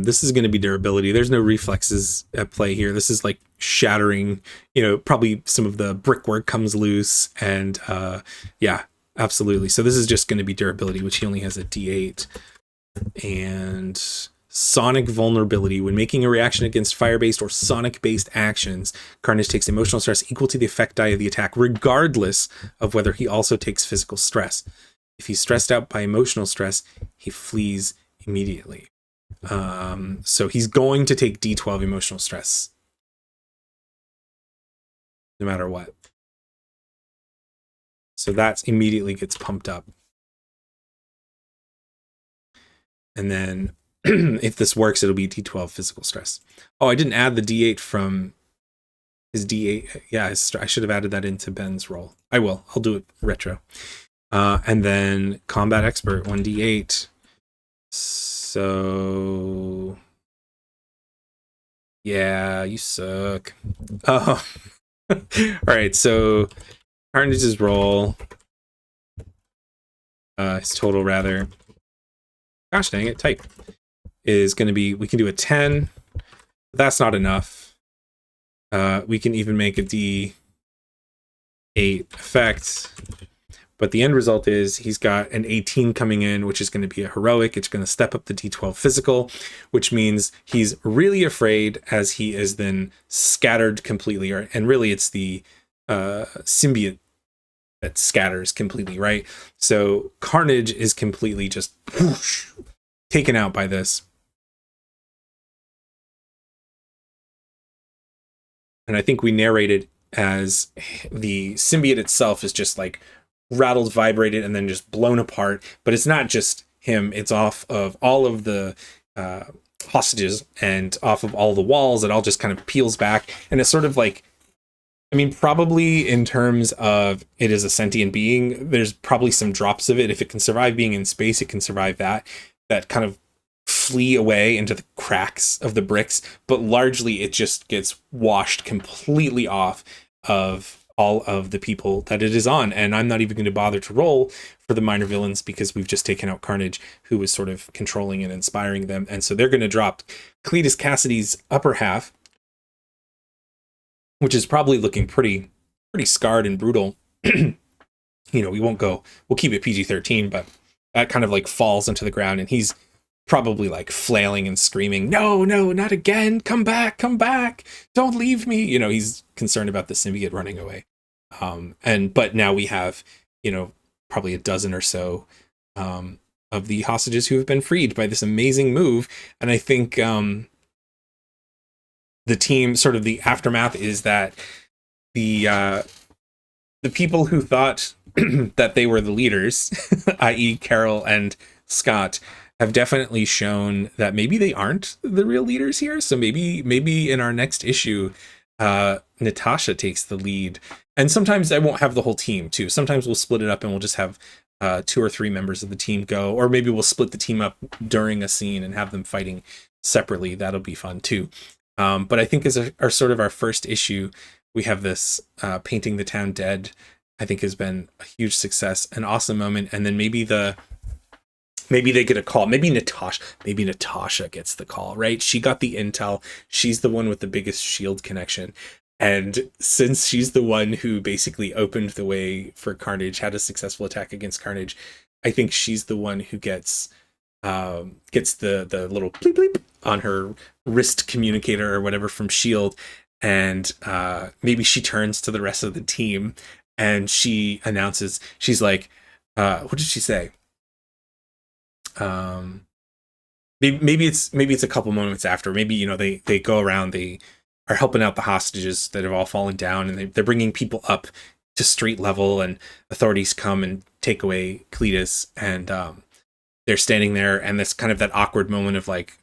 this is going to be durability. There's no reflexes at play here. This is like shattering, probably some of the brickwork comes loose. And yeah, absolutely. So this is just going to be durability, which he only has a D8. And Sonic vulnerability. When making a reaction against fire-based or Sonic-based actions, Carnage takes emotional stress equal to the effect die of the attack, regardless of whether he also takes physical stress. If he's stressed out by emotional stress, he flees immediately. So he's going to take D12 emotional stress, no matter what. So that immediately gets pumped up. And then if this works, it'll be D12 physical stress. Oh, I didn't add the D8 from his D8. Yeah, I should have added that into Ben's roll. I will. I'll do it retro. And then combat expert, 1D8. So yeah, you suck. Oh. All right, so Carnage's roll, his total rather, gosh dang it, type, is going to be, we can do a 10. But that's not enough. We can even make a D8 effect. But the end result is he's got an 18 coming in, which is going to be a heroic. It's going to step up the D12 physical, which means he's really afraid as he is then scattered completely. And really it's the symbiote that scatters completely, right? So Carnage is completely just whoosh, taken out by this. And I think we narrated as the symbiote itself is just like rattled, vibrated, and then just blown apart. But it's not just him. It's off of all of the hostages and off of all the walls. It all just kind of peels back. And it's sort of like, I mean, probably in terms of it is a sentient being, there's probably some drops of it. If it can survive being in space, it can survive that kind of flee away into the cracks of the bricks. But largely it just gets washed completely off of all of the people that it is on. And I'm not even going to bother to roll for the minor villains because we've just taken out Carnage, who was sort of controlling and inspiring them. And so they're going to drop Cletus Cassidy's upper half, which is probably looking pretty scarred and brutal. We'll keep it PG-13, but that kind of like falls into the ground and he's probably like flailing and screaming, no, not again, come back, don't leave me. He's concerned about the symbiote running away. But now we have, probably a dozen or so of the hostages who have been freed by this amazing move. And I think the team, sort of the aftermath, is that the people who thought that they were the leaders, i.e. Carol and Scott, have definitely shown that maybe they aren't the real leaders here. So maybe in our next issue, Natasha takes the lead. And sometimes I won't have the whole team too. Sometimes we'll split it up and we'll just have 2 or 3 members of the team go, or maybe we'll split the team up during a scene and have them fighting separately. That'll be fun too. But I think as our sort of our first issue, we have this Painting the Town Dead, I think has been a huge success, an awesome moment. And then maybe they get a call. Maybe Natasha gets the call, right? She got the intel. She's the one with the biggest shield connection. And since she's the one who basically opened the way for Carnage, had a successful attack against Carnage, I think she's the one who gets the little bleep bleep on her wrist communicator or whatever from shield. And maybe she turns to the rest of the team and she announces, she's like, what did she say? Maybe it's a couple moments after. Maybe, they go around, they are helping out the hostages that have all fallen down, and they're bringing people up to street level, and authorities come and take away Cletus, and they're standing there, and this kind of that awkward moment of like,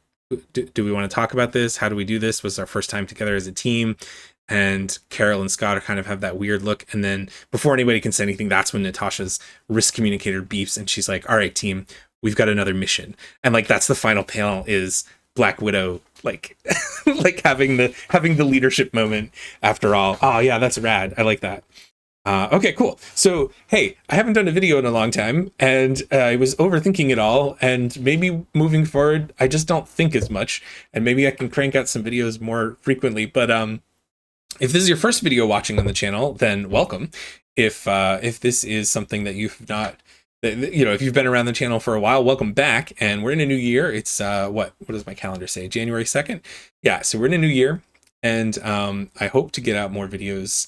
do we want to talk about this? How do we do this? Was our first time together as a team. And Carol and Scott are kind of have that weird look. And then before anybody can say anything, that's when Natasha's wrist communicator beeps and she's like, all right, team, we've got another mission. And like, that's the final panel, is Black Widow, like, like having the leadership moment after all. Oh yeah, that's rad. I like that. Okay, cool. So, hey, I haven't done a video in a long time, and I was overthinking it all, and maybe moving forward, I just don't think as much, and maybe I can crank out some videos more frequently. But if this is your first video watching on the channel, then welcome. If this is something that you've not, if you've been around the channel for a while, welcome back. And we're in a new year. It's what does my calendar say? January 2nd. Yeah, so we're in a new year, and I hope to get out more videos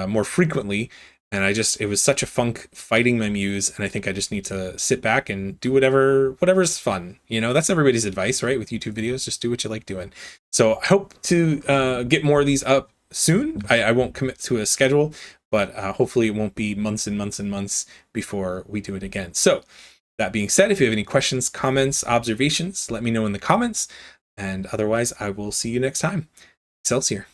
more frequently. And it was such a funk fighting my muse, and I think I just need to sit back and do whatever's fun. That's everybody's advice, right? With YouTube videos, just do what you like doing. So I hope to get more of these up soon. I won't commit to a schedule, but hopefully it won't be months and months and months before we do it again. So that being said, if you have any questions, comments, observations, let me know in the comments. And otherwise, I will see you next time. Excelsior.